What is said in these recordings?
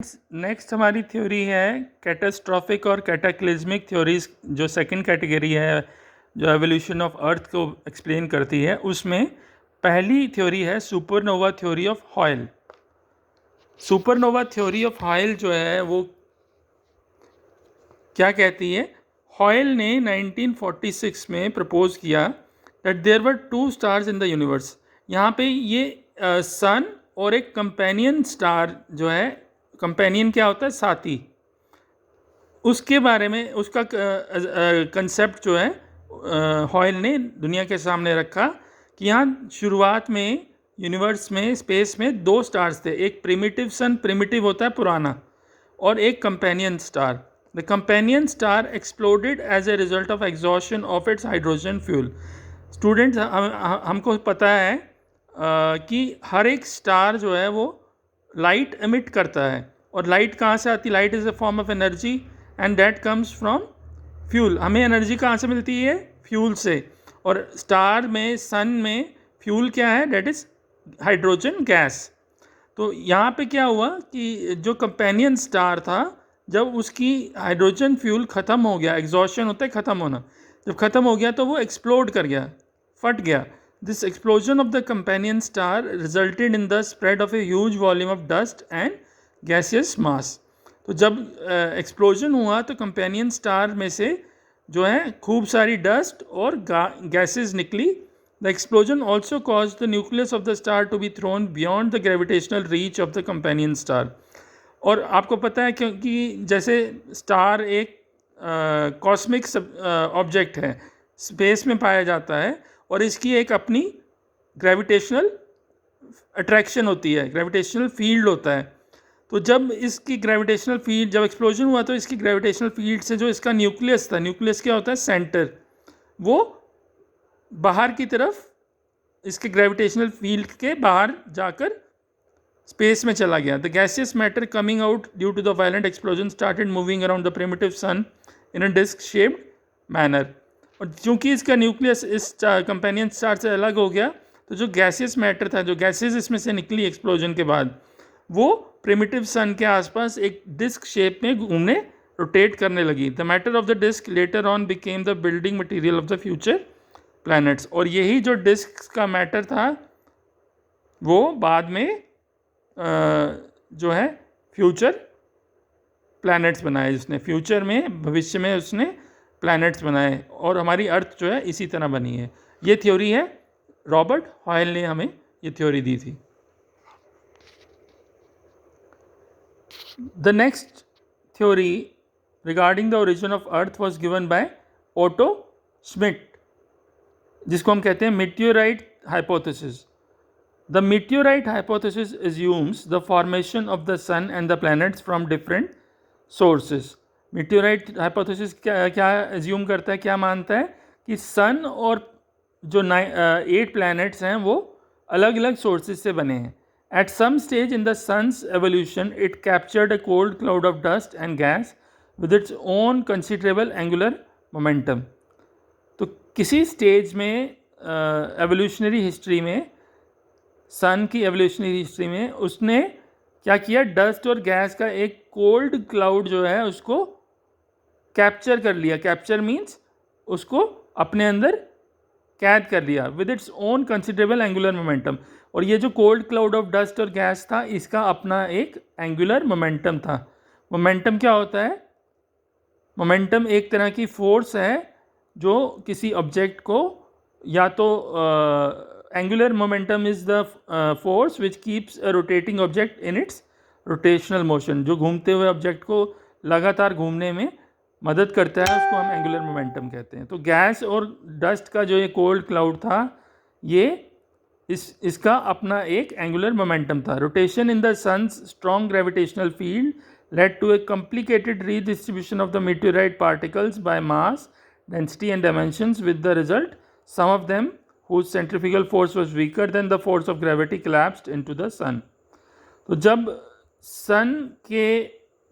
Next हमारी theory है catastrophic और कैटाक्लिज्मिक थ्योरीज, जो सेकंड कैटेगरी है जो एवोल्यूशन ऑफ अर्थ को एक्सप्लेन करती है। उसमें पहली थ्योरी है supernova theory of Hoyle. Supernova theory of Hoyle जो है वो क्या कहती है? हॉयल ने 1946 में प्रपोज किया that there were two stars in the universe. यहाँ पे ये सन और एक कंपेनियन स्टार जो है, कंपेनियन क्या होता है? साथी। उसके बारे में उसका कंसेप्ट जो है हॉयल ने दुनिया के सामने रखा कि यहाँ शुरुआत में यूनिवर्स में स्पेस में दो स्टार्स थे, एक प्रिमिटिव सन, प्रिमिटिव होता है पुराना, और एक companion star. The companion star exploded as a result of exhaustion of its hydrogen fuel. Students, हमको पता है कि हर एक स्टार जो है वो लाइट एमिट करता है, और लाइट कहाँ से आती? Light is a form of energy and that comes from fuel. हमें एनर्जी कहाँ से मिलती है? फ्यूल से। और स्टार में, सन में फ्यूल क्या है? That is hydrogen gas. तो यहाँ पे क्या हुआ कि जो कंपेनियन स्टार था, जब उसकी हाइड्रोजन फ्यूल ख़त्म हो गया, एग्जॉशन होता है ख़त्म होना, जब ख़त्म हो गया तो वो एक्सप्लोड कर गया, फट गया। This explosion of the companion star resulted in the spread of a huge volume of dust and gaseous mass. तो जब एक्सप्लोजन हुआ तो कंपेनियन स्टार में से जो है खूब सारी डस्ट और गैसेस निकली। The explosion also cause the nucleus of the star to be thrown beyond the gravitational reach of the companion star. और आपको पता है क्योंकि जैसे स्टार एक कॉस्मिक ऑब्जेक्ट है, स्पेस में पाया जाता है, और इसकी एक अपनी ग्रेविटेशनल अट्रैक्शन होती है, ग्रेविटेशनल फील्ड होता है। तो जब इसकी ग्रेविटेशनल फील्ड, जब एक्सप्लोजन हुआ तो इसकी ग्रेविटेशनल फील्ड से जो इसका न्यूक्लियस था, न्यूक्लियस क्या होता है? सेंटर, वो बाहर की तरफ, इसके ग्रेविटेशनल फील्ड के बाहर जाकर स्पेस में चला गया। The gaseous matter coming out due to the violent explosion started moving around the primitive sun in a disc shaped manner. और चूंकि इसका न्यूक्लियस इस कंपेनियन स्टार से अलग हो गया, तो जो गैसियस मैटर था, जो गैसेस इसमें से निकली एक्सप्लोजन के बाद, वो प्रिमिटिव सन के आसपास एक डिस्क शेप में घूमने, रोटेट करने लगी। The matter of the disc later on became the building material of the future planets. और यही जो डिस्क का मैटर था वो बाद में जो है फ्यूचर प्लैनेट्स बनाए उसने, फ्यूचर में, भविष्य में उसने प्लैनेट्स बनाए, और हमारी अर्थ जो है इसी तरह बनी है। ये थ्योरी है, रॉबर्ट हॉयल ने हमें ये थ्योरी दी थी। The next theory regarding the origin of earth was given by Otto Schmidt, जिसको हम कहते हैं meteorite hypothesis. The meteorite hypothesis assumes the formation of the sun and the planets from different sources. Meteorite hypothesis क्या assume करता है, क्या मानता है कि सन और जो 8 planets हैं वो अलग अलग sources से बने हैं. At some stage in the sun's evolution, it captured a cold cloud of dust and gas with its own considerable angular momentum. तो किसी स्टेज में एवोल्यूशनरी हिस्ट्री में, सन की एवोल्यूशनरी हिस्ट्री में, उसने क्या किया? डस्ट और गैस का एक कोल्ड क्लाउड जो है उसको कैप्चर कर लिया। कैप्चर मीन्स उसको अपने अंदर कैद कर लिया with its own considerable angular momentum. और ये जो कोल्ड क्लाउड ऑफ डस्ट और गैस था, इसका अपना एक एंगुलर मोमेंटम था। मोमेंटम क्या होता है? मोमेंटम एक तरह की फोर्स है जो किसी ऑब्जेक्ट को, या तो angular momentum is the force which keeps a rotating object in its rotational motion, जो घूमते हुए ऑब्जेक्ट को लगातार घूमने में मदद करता है, उसको हम एंगुलर मोमेंटम कहते हैं। तो गैस और डस्ट का जो ये कोल्ड क्लाउड था, ये इसका अपना एक एंगुलर मोमेंटम था। Rotation in the sun's strong gravitational field led to a complicated redistribution of the meteorite particles by mass, density and dimensions, with the result some of them whose centrifugal force was weaker than the force of gravity collapsed into the sun. तो जब सन के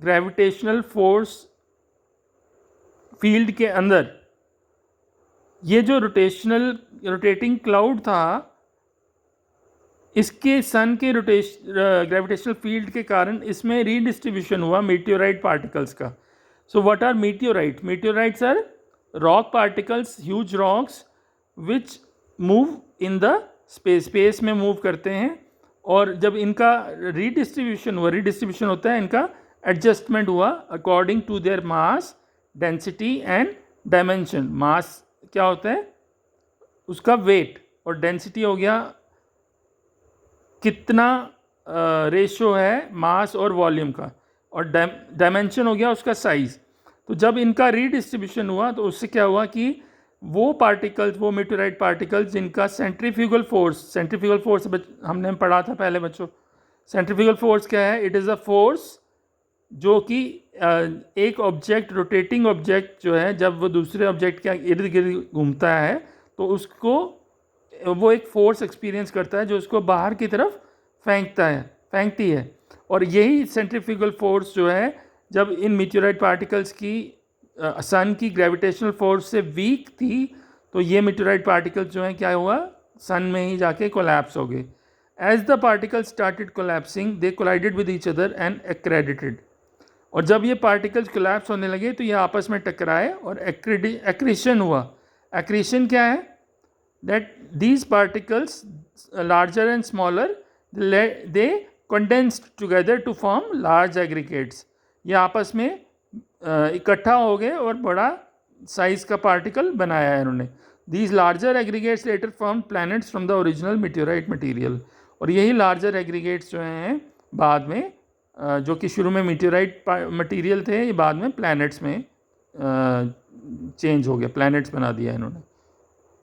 gravitational force field के अंदर ये जो rotating cloud था, इसके सन के ग्रेविटेशनल फील्ड के कारण इसमें रीडिस्ट्रीब्यूशन हुआ मीटियोराइट पार्टिकल्स का. So what are meteorite? Meteorites are rock particles, huge rocks which move in the space में मूव करते हैं. और जब इनका रीडिस्ट्रीब्यूशन होता है, इनका एडजस्टमेंट हुआ according to their mass, density and dimension. Mass क्या होता है? उसका वेट. और डेंसिटी हो गया कितना रेशो है मास और वॉल्यूम का. और डायमेंशन हो गया उसका साइज़. तो जब इनका रीडिस्ट्रीब्यूशन हुआ तो उससे क्या हुआ कि वो पार्टिकल्स, वो मीटेराइट पार्टिकल्स जिनका सेंट्रीफ्यूगल फोर्स हमने पढ़ा था पहले बच्चों. सेंट्रीफ्यूगल फोर्स क्या है? इट इज़ अ फोर्स जो कि एक ऑब्जेक्ट, रोटेटिंग ऑब्जेक्ट जो है, जब वो दूसरे ऑब्जेक्ट के इर्द गिर्द घूमता है तो उसको वो एक फोर्स एक्सपीरियंस करता है जो उसको बाहर की तरफ फेंकती है. और यही सेंट्रीफ्यूगल फोर्स जो है, जब इन मीटेराइट पार्टिकल्स की सन की ग्रेविटेशनल फोर्स से वीक थी तो ये मीटेराइट पार्टिकल्स जो हैं क्या हुआ, सन में ही जाके कोलैप्स हो गए. As the particles started collapsing they collided with each other and accredited. और जब ये पार्टिकल्स कोलैप्स होने लगे तो ये आपस में टकराए और एक्रीशन हुआ. एक्रीशन क्या है? That these particles larger and smaller they condensed together to form large aggregates. ये आपस में इकट्ठा हो गए और बड़ा साइज का पार्टिकल बनाया है इन्होंने. These larger aggregates later form planets from the original meteorite material. और यही लार्जर एग्रीगेट्स जो हैं बाद में, जो कि शुरू में मीटेराइट मटेरियल थे, ये बाद में प्लैनेट्स में चेंज हो गया, प्लैनेट्स बना दिया इन्होंने.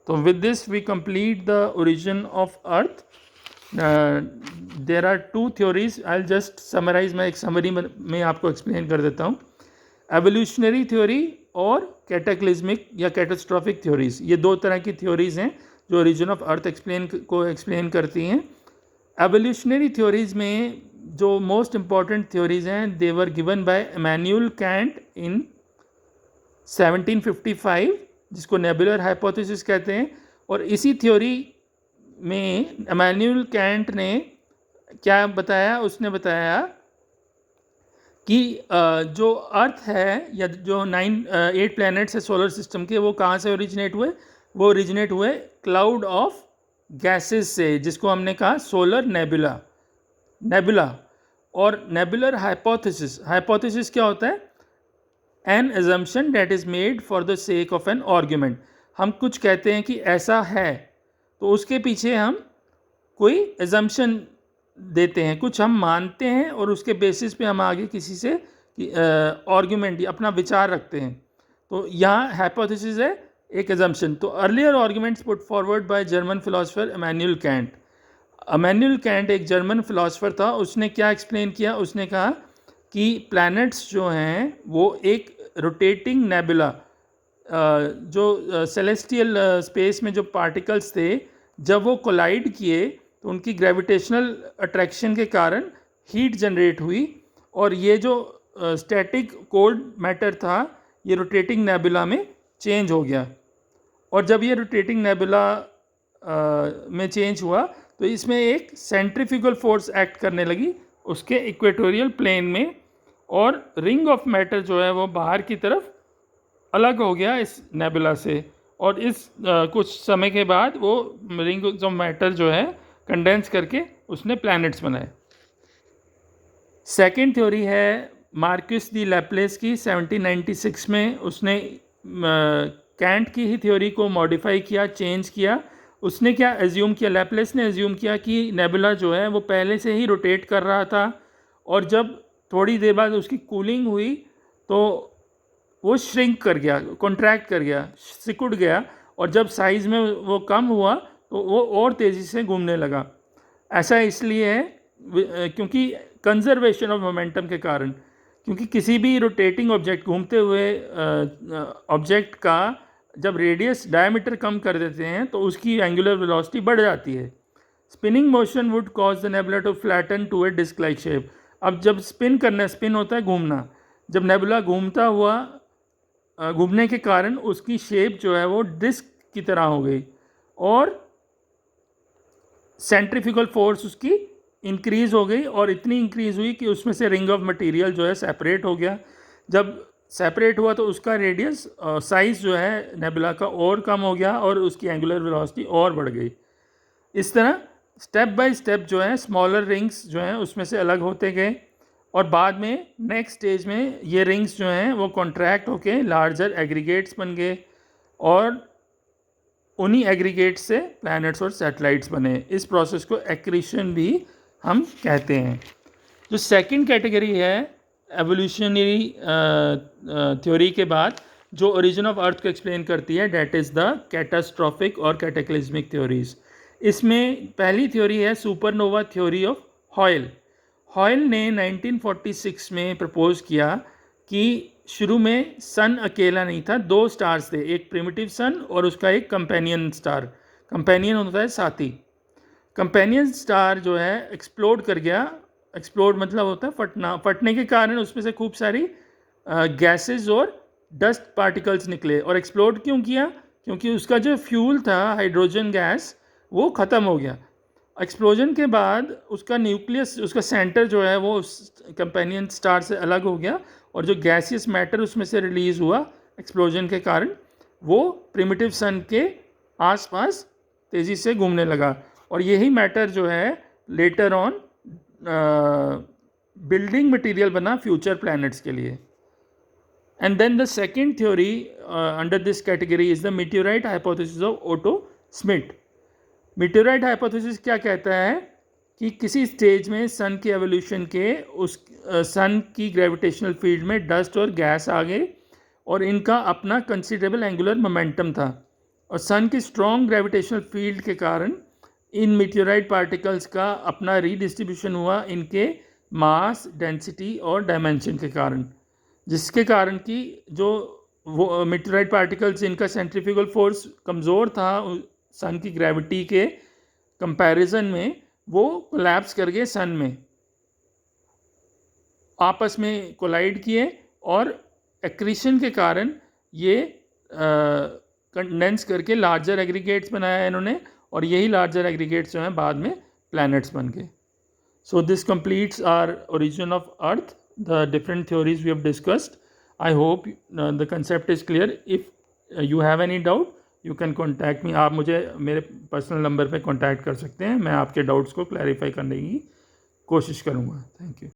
तो with this we complete the origin of earth. There are two theories. I will just summarise. मैं एक समरी में आपको एक्सप्लेन कर देता हूँ. एवोल्यूशनरी थ्योरी और कैटाक्लिज्मिक या कैटास्ट्रॉफिक थ्योरीज, ये दो तरह की थ्योरीज हैं जो ओरिजिन ऑफ अर्थ एक्सप्लेन करती हैं. एवोल्यूशनरी थ्योरीज में जो मोस्ट इम्पॉर्टेंट थ्योरीज हैं, they were given by Immanuel Kant in 1755, जिसको नेबुलर हाइपोथेसिस कहते हैं. और इसी थ्योरी में इमैनुअल कैंट ने क्या बताया? उसने बताया कि जो अर्थ है या जो 8 प्लैनेट्स है सोलर सिस्टम के, वो कहाँ से ओरिजिनेट हुए? वो ओरिजिनेट हुए क्लाउड ऑफ गैसेस से, जिसको हमने कहा सोलर नेबुला. और नेबुलर हाइपोथेसिस क्या होता है? An assumption that is made for the sake of an argument. हम कुछ कहते हैं कि ऐसा है तो उसके पीछे हम कोई एजम्पशन देते हैं, कुछ हम मानते हैं और उसके बेसिस पे हम आगे किसी से आर्ग्यूमेंट या अपना विचार रखते हैं. तो यहाँ हाइपोथेसिस है एक एजम्पशन. तो earlier arguments put forward by German philosopher Immanuel Kant. Immanuel Kant एक जर्मन फिलोसोफर था. उसने क्या एक्सप्लेन किया? उसने कहा कि प्लैनेट्स जो हैं वो एक रोटेटिंग नेबुला, जो सेलेस्टियल स्पेस में जो पार्टिकल्स थे, जब वो कोलाइड किए तो उनकी ग्रेविटेशनल अट्रैक्शन के कारण हीट जनरेट हुई और ये जो स्टैटिक कोल्ड मैटर था ये रोटेटिंग नेबुला में चेंज हो गया. और जब ये रोटेटिंग नेबुला में चेंज हुआ तो इसमें एक सेंट्रीफ्यूगल फोर्स एक्ट करने लगी उसके इक्वेटोरियल प्लेन में, और रिंग ऑफ मैटर जो है वो बाहर की तरफ अलग हो गया इस नेबुला से. और इस कुछ समय के बाद वो रिंग ऑफ मैटर जो है कंडेंस करके उसने प्लैनेट्स बनाए. सेकेंड थ्योरी है मार्क्यूस दी लैप्लेस की. 1796 में उसने कैंट की ही थ्योरी को मॉडिफाई किया, चेंज किया. उसने क्या एज्यूम किया? लैप्लेस ने एज्यूम किया कि नेबुला जो है वो पहले से ही रोटेट कर रहा था और जब थोड़ी देर बाद उसकी कूलिंग हुई तो वो श्रिंक कर गया, कॉन्ट्रैक्ट कर गया, सिकुड़ गया. और जब साइज़ में वो कम हुआ तो वो और तेज़ी से घूमने लगा. ऐसा इसलिए है क्योंकि कंजर्वेशन ऑफ मोमेंटम के कारण, क्योंकि किसी भी रोटेटिंग ऑब्जेक्ट, घूमते हुए ऑब्जेक्ट का जब रेडियस डायमीटर कम कर देते हैं तो उसकी एंगुलर वेलोसिटी बढ़ जाती है. Spinning motion would cause the nebula to flatten to a disc like shape. अब जब स्पिन होता है घूमना, जब नेबुला घूमने के कारण उसकी शेप जो है वो डिस्क की तरह हो गई. और सेंट्रीफ्यूगल फोर्स उसकी इंक्रीज़ हो गई और इतनी इंक्रीज़ हुई कि उसमें से रिंग ऑफ मटेरियल जो है सेपरेट हो गया। जब सेपरेट हुआ तो उसका रेडियस साइज़ जो है नेबुला का और कम हो गया और उसकी एंगुलर वेलोसिटी और बढ़ गई। इस तरह स्टेप बाय स्टेप जो है स्मॉलर रिंग्स जो हैं उसमें से अलग होते गए और बाद में नेक्स्ट स्टेज में ये रिंग्स जो हैं वो कॉन्ट्रैक्ट होके लार्जर एग्रीगेट्स बन गए और उन्हीं एग्रीगेट्स से प्लैनेट्स और सैटेलाइट्स बने। इस प्रोसेस को एक्रीशन भी हम कहते हैं। जो सेकंड कैटेगरी है एवोल्यूशनरी थ्योरी के बाद जो ओरिजिन ऑफ अर्थ को एक्सप्लेन करती है, डेट इज़ द कैटास्ट्रॉफिक और कैटेक्लिज्मिक थ्योरीज। इसमें पहली थ्योरी है supernova theory of Hoyle. Hoyle ने 1946 में प्रपोज किया कि शुरू में सन अकेला नहीं था, दो स्टार्स थे, एक प्रिमिटिव सन और उसका एक कंपेनियन स्टार। कंपेनियन होता है साथी। कंपेनियन स्टार जो है एक्सप्लोड कर गया। एक्सप्लोड मतलब होता है फटना। फटने के कारण उसमें से खूब सारी गैसेस और डस्ट पार्टिकल्स निकले। और एक्सप्लोड क्यों किया? क्योंकि उसका जो फ्यूल था हाइड्रोजन गैस वो ख़त्म हो गया। एक्सप्लोजन के बाद उसका न्यूक्लियस, उसका सेंटर जो है वो कंपेनियन स्टार से अलग हो गया और जो गैसियस मैटर उसमें से रिलीज़ हुआ एक्सप्लोजन के कारण वो प्रिमिटिव सन के आसपास तेज़ी से घूमने लगा और यही मैटर जो है लेटर ऑन बिल्डिंग मटेरियल बना फ्यूचर प्लैनेट्स के लिए। And then the second theory under this category is the meteorite hypothesis of Otto Smith. Meteorite hypothesis क्या कहता है कि किसी स्टेज में सन के एवोल्यूशन के उस सन की ग्रेविटेशनल फील्ड में डस्ट और गैस आ गए और इनका अपना कंसिडरेबल एंगुलर मोमेंटम था और सन की स्ट्रॉन्ग ग्रेविटेशनल फील्ड के कारण इन मीटियोराइट पार्टिकल्स का अपना रीडिस्ट्रीब्यूशन हुआ इनके मास, डेंसिटी और डायमेंशन के कारण, जिसके कारण कि जो वो मीटियोराइट पार्टिकल्स इनका सेंट्रीफ्यूगल फोर्स कमज़ोर था सन की ग्रेविटी के कंपैरिजन में, वो कोलैप्स कर गए सन में, आपस में कोलाइड किए और एक्रीशन के कारण ये कंडेंस करके लार्जर एग्रीगेट्स बनाया इन्होंने और यही लार्जर एग्रीगेट्स जो हैं बाद में प्लैनेट्स बन गए। So this completes our origin of earth, the different theories we have discussed. I hope the concept is clear. If you have any doubt you can contact me. आप मुझे मेरे personal number पे contact कर सकते हैं। मैं आपके doubts को क्लैरिफाई करने की कोशिश करूँगा। Thank you.